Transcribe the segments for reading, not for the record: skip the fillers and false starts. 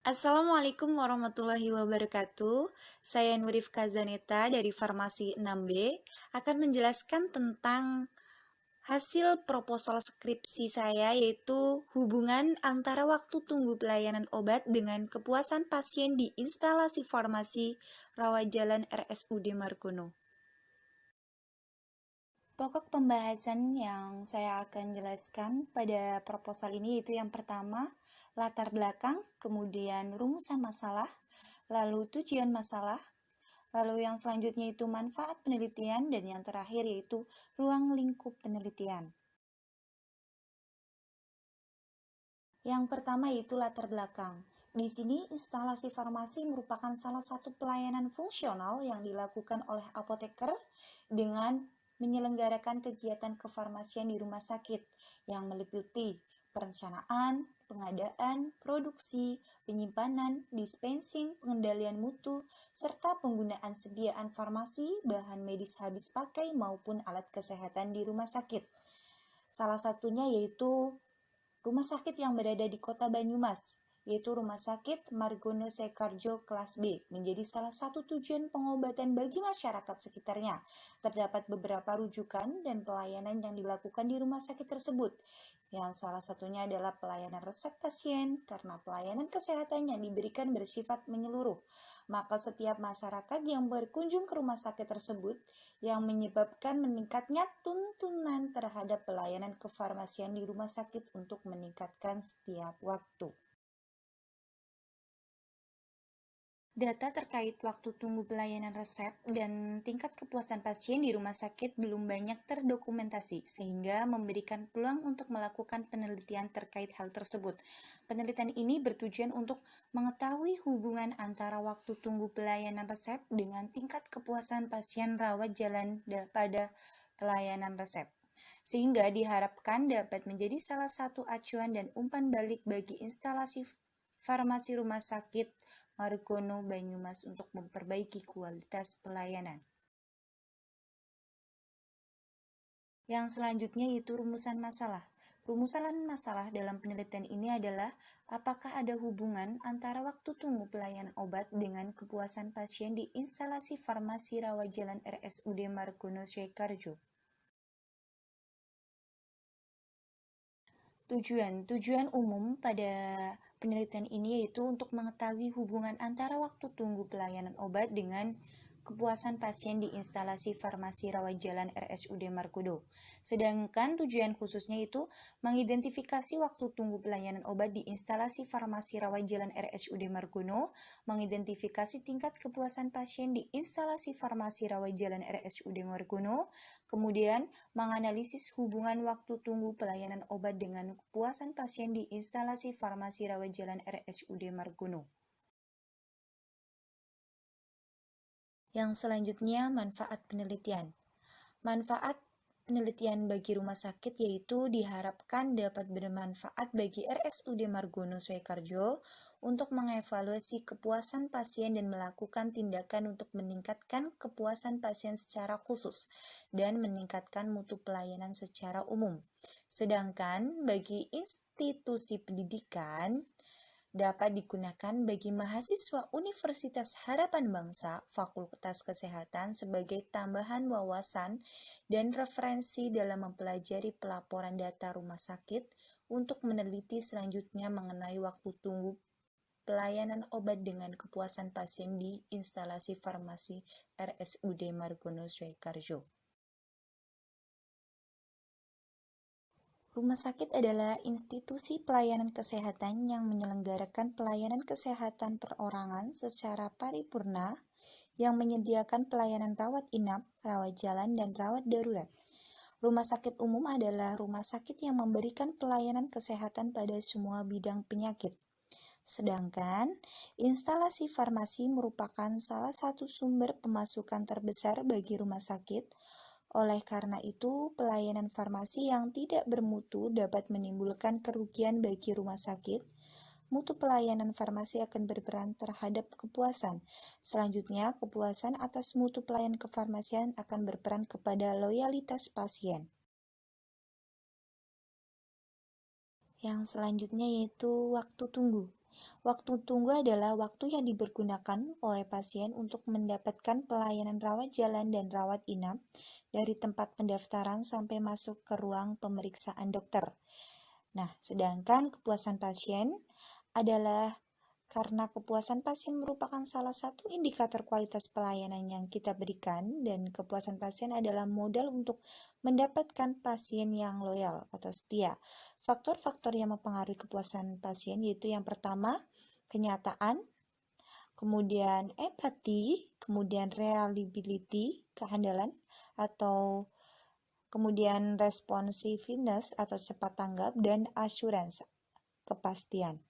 Assalamualaikum warahmatullahi wabarakatuh. Saya Nurif Kazaneta dari Farmasi 6B akan menjelaskan tentang hasil proposal skripsi saya, yaitu hubungan antara waktu tunggu pelayanan obat dengan kepuasan pasien di instalasi farmasi Rawat Jalan RSUD Margono. Pokok pembahasan yang saya akan jelaskan pada proposal ini yaitu yang pertama, latar belakang, kemudian rumusan masalah, lalu tujuan masalah, lalu yang selanjutnya itu manfaat penelitian, dan yang terakhir yaitu ruang lingkup penelitian. Yang pertama yaitu latar belakang. Di sini instalasi farmasi merupakan salah satu pelayanan fungsional yang dilakukan oleh apoteker dengan menyelenggarakan kegiatan kefarmasian di rumah sakit yang meliputi perencanaan, pengadaan, produksi, penyimpanan, dispensing, pengendalian mutu, serta penggunaan sediaan farmasi, bahan medis habis pakai maupun alat kesehatan di rumah sakit. Salah satunya yaitu rumah sakit yang berada di kota Banyumas, yaitu Rumah Sakit Margono Sekarjo kelas B, menjadi salah satu tujuan pengobatan bagi masyarakat sekitarnya. Terdapat beberapa rujukan dan pelayanan yang dilakukan di rumah sakit tersebut, yang salah satunya adalah pelayanan resep pasien, karena pelayanan kesehatan yang diberikan bersifat menyeluruh. Maka setiap masyarakat yang berkunjung ke rumah sakit tersebut yang menyebabkan meningkatnya tuntunan terhadap pelayanan kefarmasian di rumah sakit untuk meningkatkan setiap waktu. Data terkait waktu tunggu pelayanan resep dan tingkat kepuasan pasien di rumah sakit belum banyak terdokumentasi, sehingga memberikan peluang untuk melakukan penelitian terkait hal tersebut. Penelitian ini bertujuan untuk mengetahui hubungan antara waktu tunggu pelayanan resep dengan tingkat kepuasan pasien rawat jalan pada pelayanan resep, sehingga diharapkan dapat menjadi salah satu acuan dan umpan balik bagi instalasi farmasi rumah sakit Margono Banyumas untuk memperbaiki kualitas pelayanan. Yang selanjutnya yaitu rumusan masalah. Rumusan masalah dalam penelitian ini adalah apakah ada hubungan antara waktu tunggu pelayanan obat dengan kepuasan pasien di instalasi farmasi Rawat Jalan RSUD Margono Sekarjo. Tujuan umum pada penelitian ini yaitu untuk mengetahui hubungan antara waktu tunggu pelayanan obat dengan kepuasan pasien di instalasi farmasi Rawat Jalan RSUD Margono. Sedangkan tujuan khususnya itu mengidentifikasi waktu tunggu pelayanan obat di instalasi farmasi Rawat Jalan RSUD Margono, mengidentifikasi tingkat kepuasan pasien di instalasi farmasi Rawat Jalan RSUD Margono, kemudian menganalisis hubungan waktu tunggu pelayanan obat dengan kepuasan pasien di instalasi farmasi Rawat Jalan RSUD Margono. Yang selanjutnya, manfaat penelitian. Manfaat penelitian bagi rumah sakit yaitu diharapkan dapat bermanfaat bagi RSUD Margono Sekarjo untuk mengevaluasi kepuasan pasien dan melakukan tindakan untuk meningkatkan kepuasan pasien secara khusus dan meningkatkan mutu pelayanan secara umum. Sedangkan bagi institusi pendidikan dapat digunakan bagi mahasiswa Universitas Harapan Bangsa Fakultas Kesehatan sebagai tambahan wawasan dan referensi dalam mempelajari pelaporan data rumah sakit untuk meneliti selanjutnya mengenai waktu tunggu pelayanan obat dengan kepuasan pasien di instalasi farmasi RSUD Margono Sekarjo. Rumah sakit adalah institusi pelayanan kesehatan yang menyelenggarakan pelayanan kesehatan perorangan secara paripurna yang menyediakan pelayanan rawat inap, rawat jalan, dan rawat darurat. Rumah sakit umum adalah rumah sakit yang memberikan pelayanan kesehatan pada semua bidang penyakit. Sedangkan instalasi farmasi merupakan salah satu sumber pemasukan terbesar bagi rumah sakit. Oleh karena itu, pelayanan farmasi yang tidak bermutu dapat menimbulkan kerugian bagi rumah sakit. Mutu pelayanan farmasi akan berperan terhadap kepuasan. Selanjutnya, kepuasan atas mutu pelayanan kefarmasian akan berperan kepada loyalitas pasien. Yang selanjutnya yaitu waktu tunggu. Waktu tunggu adalah waktu yang dipergunakan oleh pasien untuk mendapatkan pelayanan rawat jalan dan rawat inap dari tempat pendaftaran sampai masuk ke ruang pemeriksaan dokter. Nah, sedangkan kepuasan pasien adalah karena kepuasan pasien merupakan salah satu indikator kualitas pelayanan yang kita berikan, dan kepuasan pasien adalah modal untuk mendapatkan pasien yang loyal atau setia. Faktor-faktor yang mempengaruhi kepuasan pasien yaitu yang pertama, kenyataan, kemudian empati, kemudian reliability, kehandalan, atau kemudian responsiveness atau cepat tanggap, dan assurance, kepastian.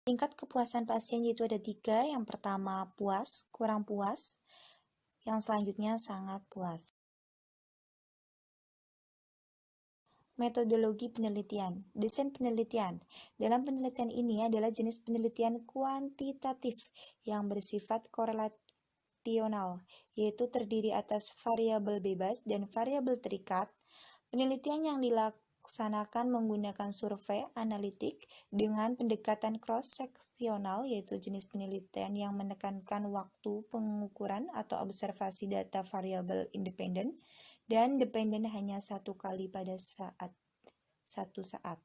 Tingkat kepuasan pasien yaitu ada 3. Yang pertama puas, kurang puas. Yang selanjutnya sangat puas. Metodologi penelitian. Desain penelitian. Dalam penelitian ini adalah jenis penelitian kuantitatif yang bersifat korelasional, yaitu terdiri atas variabel bebas dan variabel terikat. Penelitian yang dilaksanakan menggunakan survei analitik dengan pendekatan cross-seksional, yaitu jenis penelitian yang menekankan waktu pengukuran atau observasi data variabel independen dan dependen hanya satu kali pada satu saat.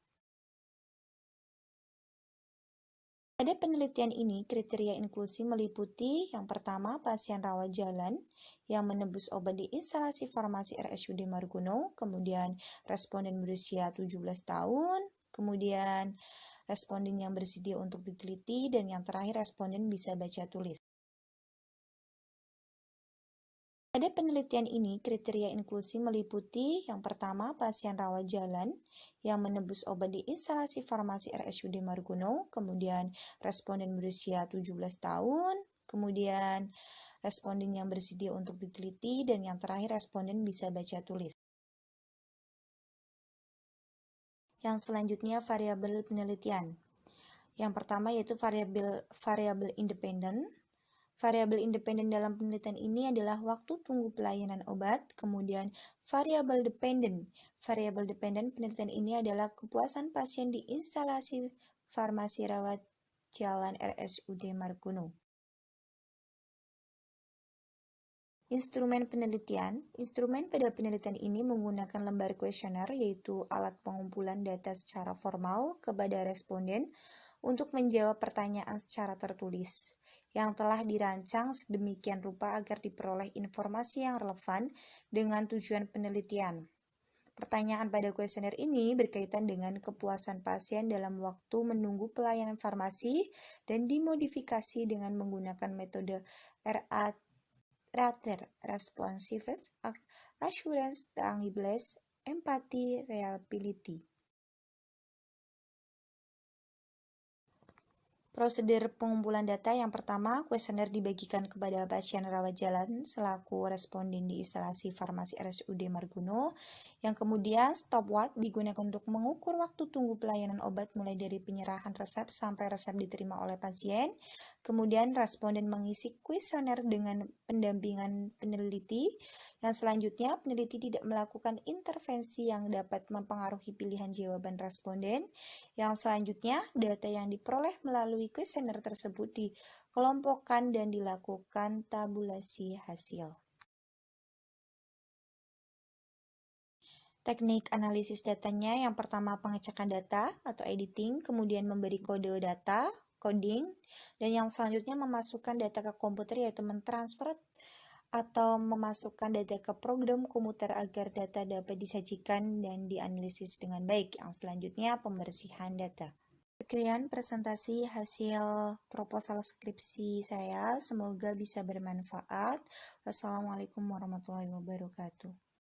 Pada penelitian ini, kriteria inklusi meliputi yang pertama, pasien rawat jalan yang menebus obat di instalasi farmasi RSUD Margono, kemudian responden berusia 17 tahun, kemudian responden yang bersedia untuk diteliti, dan yang terakhir responden bisa baca tulis. Pada penelitian ini, kriteria inklusi meliputi yang pertama, pasien rawat jalan yang menebus obat di instalasi farmasi RSUD Margono, kemudian responden berusia 17 tahun, kemudian responden yang bersedia untuk diteliti, dan yang terakhir responden bisa baca tulis. Yang selanjutnya variabel penelitian. Yang pertama yaitu variabel independen. Variabel independen dalam penelitian ini adalah waktu tunggu pelayanan obat, kemudian variabel dependen. Variabel dependen penelitian ini adalah kepuasan pasien di instalasi farmasi rawat jalan RSUD Margono. Instrumen penelitian. Instrumen pada penelitian ini menggunakan lembar kuesioner, yaitu alat pengumpulan data secara formal kepada responden untuk menjawab pertanyaan secara tertulis yang telah dirancang sedemikian rupa agar diperoleh informasi yang relevan dengan tujuan penelitian. Pertanyaan pada kuesioner ini berkaitan dengan kepuasan pasien dalam waktu menunggu pelayanan farmasi dan dimodifikasi dengan menggunakan metode RATER, Responsiveness, Assurance, Tangibility, Empathy, Reliability. Prosedur pengumpulan data yang pertama, kuesioner dibagikan kepada pasien rawat jalan selaku responden di instalasi farmasi RSUD Margono. Yang kemudian, stopwatch digunakan untuk mengukur waktu tunggu pelayanan obat mulai dari penyerahan resep sampai resep diterima oleh pasien. Kemudian, responden mengisi kuesioner dengan pendampingan peneliti. Yang selanjutnya, peneliti tidak melakukan intervensi yang dapat mempengaruhi pilihan jawaban responden. Yang selanjutnya, data yang diperoleh melalui kuesioner tersebut dikelompokkan dan dilakukan tabulasi hasil. Teknik analisis datanya yang pertama pengecekan data atau editing, kemudian memberi kode data, coding, dan yang selanjutnya memasukkan data ke komputer yaitu mentransfer atau memasukkan data ke program komputer agar data dapat disajikan dan dianalisis dengan baik. Yang selanjutnya pembersihan data. Sekian presentasi hasil proposal skripsi saya, semoga bisa bermanfaat. Wassalamualaikum warahmatullahi wabarakatuh.